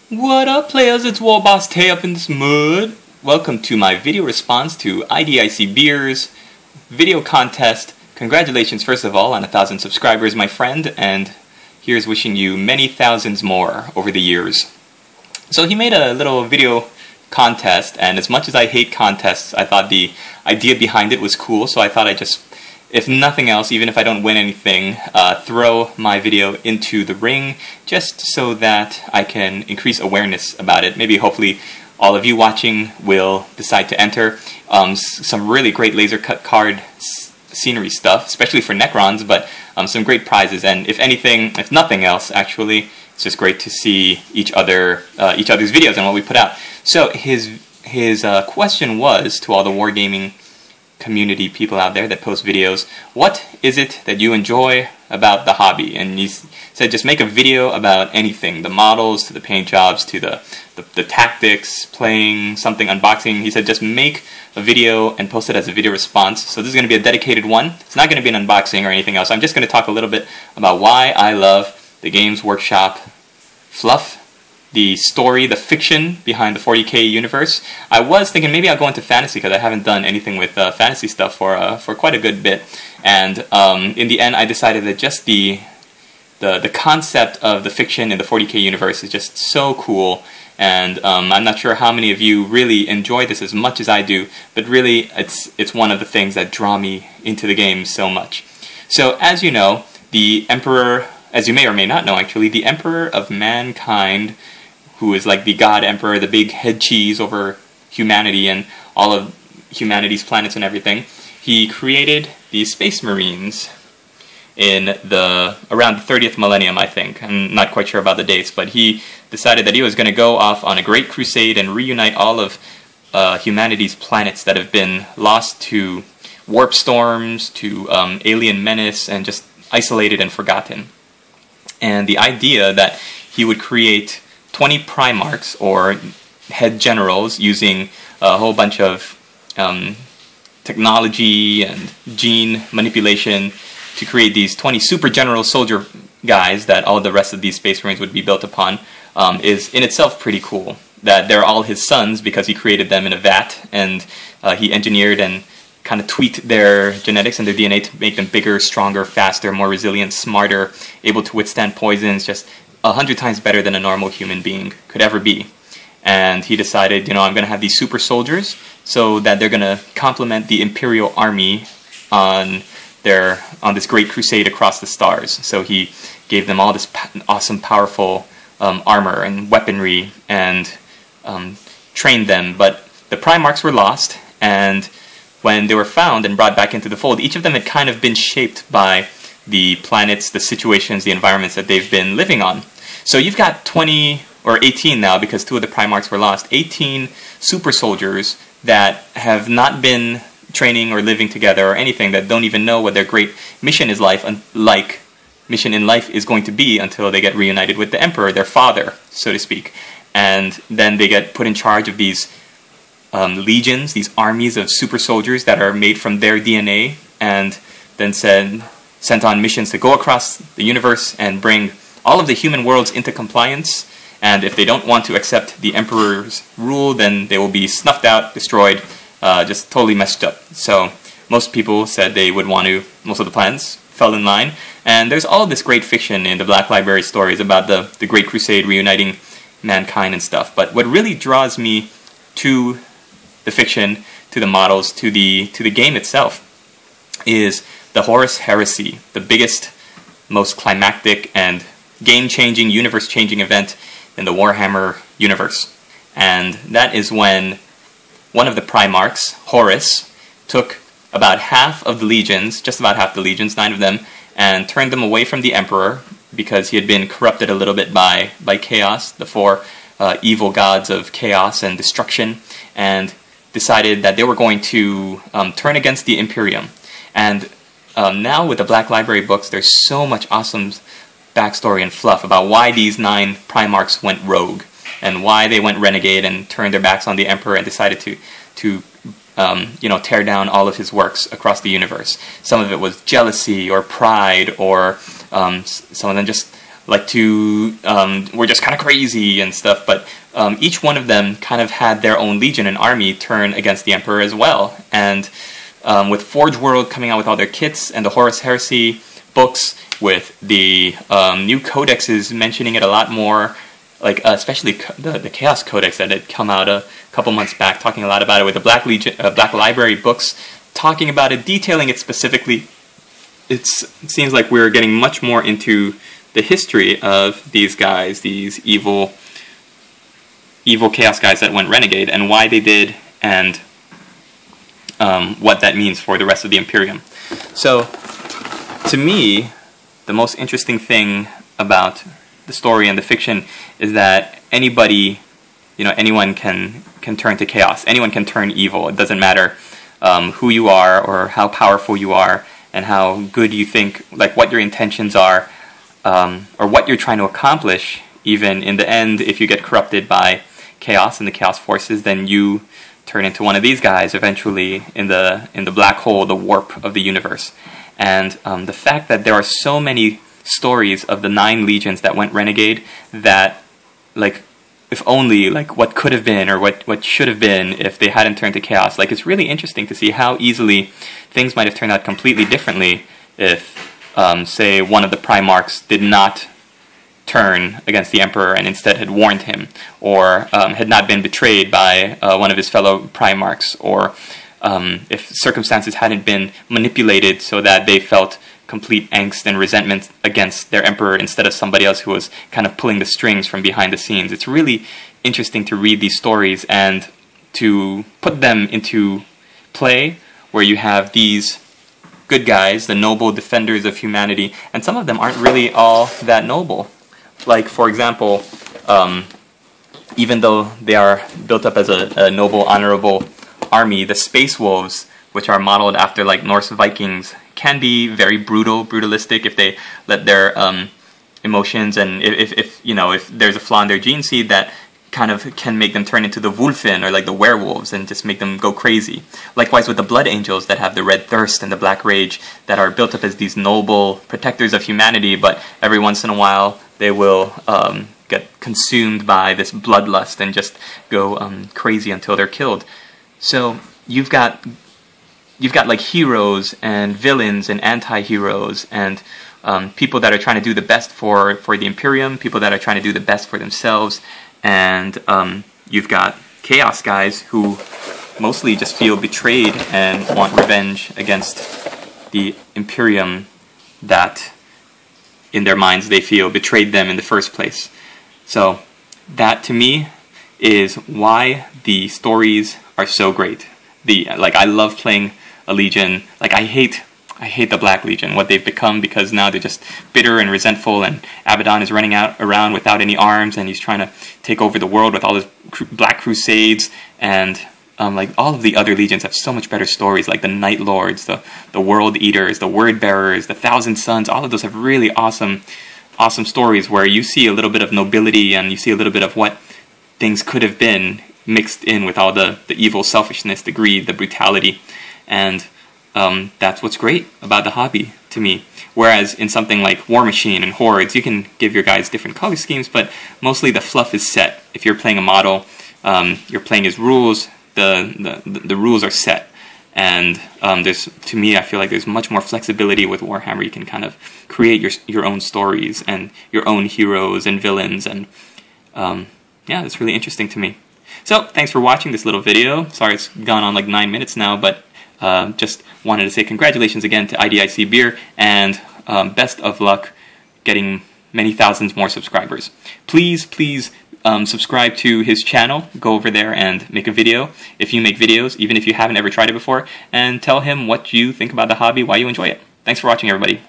What up, players? It's Warboss Tay up in this mud. Welcome to my video response to IDICBeer's video contest. Congratulations, first of all, on 1,000 subscribers, my friend, and here's wishing you many thousands more over the years. So he made a little video contest, and as much as I hate contests, I thought the idea behind it was cool, so I thought I'd just, if nothing else, even if I don't win anything, throw my video into the ring just so that I can increase awareness about it. Maybe, hopefully, all of you watching will decide to enter. Some really great laser cut card scenery stuff, especially for Necrons, but some great prizes. And if anything, if nothing else, actually, it's just great to see each other's videos and what we put out. So his question was to all the wargaming community people out there that post videos, what is it that you enjoy about the hobby? And he said just make a video about anything, the models to the paint jobs to the tactics, playing something, unboxing. He said just make a video and post it as a video response. So this is going to be a dedicated one. It's not going to be an unboxing or anything else. I'm just going to talk a little bit about why I love the Games Workshop fluff, the story, the fiction behind the 40k universe. I was thinking maybe I'll go into fantasy because I haven't done anything with fantasy stuff for quite a good bit. And in the end, I decided that just the concept of the fiction in the 40k universe is just so cool. And I'm not sure how many of you really enjoy this as much as I do, but really it's one of the things that draw me into the game so much. So as you know, the Emperor, as you may or may not know actually, the Emperor of Mankind, who is like the God Emperor, the big head cheese over humanity and all of humanity's planets and everything, he created the Space Marines in around the 30th millennium, I think. I'm not quite sure about the dates, but he decided that he was going to go off on a great crusade and reunite all of humanity's planets that have been lost to warp storms, to alien menace, and just isolated and forgotten. And the idea that he would create 20 Primarchs, or head generals, using a whole bunch of technology and gene manipulation to create these 20 super general soldier guys that all the rest of these Space Marines would be built upon, is in itself pretty cool. That they're all his sons because he created them in a vat, and he engineered and kind of tweaked their genetics and their DNA to make them bigger, stronger, faster, more resilient, smarter, able to withstand poisons, just 100 times better than a normal human being could ever be. And he decided, you know, I'm going to have these super soldiers so that they're going to complement the Imperial Army on this great crusade across the stars. So he gave them all this awesome, powerful armor and weaponry and trained them. But the Primarchs were lost, and when they were found and brought back into the fold, each of them had kind of been shaped by the planets, the situations, the environments that they've been living on. So you've got 20, or 18 now, because 2 of the Primarchs were lost, 18 super soldiers that have not been training or living together or anything, that don't even know what their great mission is mission in life is going to be until they get reunited with the Emperor, their father, so to speak. And then they get put in charge of these legions, these armies of super soldiers that are made from their DNA, and then sent on missions to go across the universe and bring all of the human worlds into compliance. And if they don't want to accept the Emperor's rule, then they will be snuffed out, destroyed, just totally messed up. So most people said they would want to, most of the plans fell in line. And there's all this great fiction in the Black Library stories about the Great Crusade reuniting mankind and stuff. But what really draws me to the fiction, to the models, to the game itself, is the Horus Heresy, the biggest, most climactic and game-changing, universe-changing event in the Warhammer universe. And that is when one of the Primarchs, Horus, took about half of the legions, just about half the legions, 9 of them, and turned them away from the Emperor because he had been corrupted a little bit by chaos, the 4 evil gods of chaos and destruction, and decided that they were going to turn against the Imperium. And now with the Black Library books, there's so much awesome backstory and fluff about why these 9 Primarchs went rogue, and why they went renegade and turned their backs on the Emperor and decided to tear down all of his works across the universe. Some of it was jealousy or pride, or some of them just like to were just kind of crazy and stuff, but each one of them kind of had their own legion and army turn against the Emperor as well. And with Forge World coming out with all their kits and the Horus Heresy books, with the new codexes mentioning it a lot more, like especially the Chaos Codex that had come out a couple months back, talking a lot about it, with the Black Legion, Black Library books talking about it, detailing it specifically. It seems like we're getting much more into the history of these guys, these evil Chaos guys that went Renegade, and why they did, and what that means for the rest of the Imperium. So, to me, the most interesting thing about the story and the fiction is that anybody, anyone can turn to chaos. Anyone can turn evil. It doesn't matter who you are or how powerful you are and how good you think, like what your intentions are, or what you're trying to accomplish. Even in the end, if you get corrupted by chaos and the chaos forces, then you turn into one of these guys eventually in the black hole, the warp of the universe. And the fact that there are so many stories of the 9 legions that went Renegade, that, like, if only, like, what could have been or what should have been if they hadn't turned to chaos. Like, it's really interesting to see how easily things might have turned out completely differently if, say, one of the Primarchs did not turn against the Emperor and instead had warned him, or had not been betrayed by one of his fellow Primarchs, or if circumstances hadn't been manipulated so that they felt complete angst and resentment against their Emperor instead of somebody else who was kind of pulling the strings from behind the scenes. It's really interesting to read these stories and to put them into play, where you have these good guys, the noble defenders of humanity, and some of them aren't really all that noble. Like, for example, even though they are built up as a noble, honorable army, the Space Wolves, which are modeled after like Norse Vikings, can be very brutalistic if they let their emotions, and if there's a flaw in their gene seed that kind of can make them turn into the Wulfen, or like the werewolves, and just make them go crazy. Likewise with the Blood Angels that have the Red Thirst and the Black Rage, that are built up as these noble protectors of humanity, but every once in a while they will get consumed by this bloodlust and just go crazy until they're killed. So you've got like heroes and villains and anti-heroes, and people that are trying to do the best for the Imperium, people that are trying to do the best for themselves, and you've got Chaos guys who mostly just feel betrayed and want revenge against the Imperium that, in their minds, they feel betrayed them in the first place. So that, to me, is why the stories are so great. I love playing a Legion. Like, I hate the Black Legion, what they've become, because now they're just bitter and resentful, and Abaddon is running around without any arms, and he's trying to take over the world with all his Black Crusades, and like all of the other legions have so much better stories, like the Night Lords, the World Eaters, the Word Bearers, the Thousand Sons. All of those have really awesome stories where you see a little bit of nobility and you see a little bit of what things could have been mixed in with all the evil selfishness, the greed, the brutality, and that's what's great about the hobby to me. Whereas in something like War Machine and Hordes, you can give your guys different color schemes, but mostly the fluff is set. If you're playing a model, you're playing his rules, the rules are set. And to me, I feel like there's much more flexibility with Warhammer. You can kind of create your own stories and your own heroes and villains, and yeah, that's really interesting to me. So, thanks for watching this little video. Sorry it's gone on like 9 minutes now, but just wanted to say congratulations again to IDICBeer, and best of luck getting many thousands more subscribers. Please subscribe to his channel. Go over there and make a video if you make videos, even if you haven't ever tried it before, and tell him what you think about the hobby, why you enjoy it. Thanks for watching, everybody.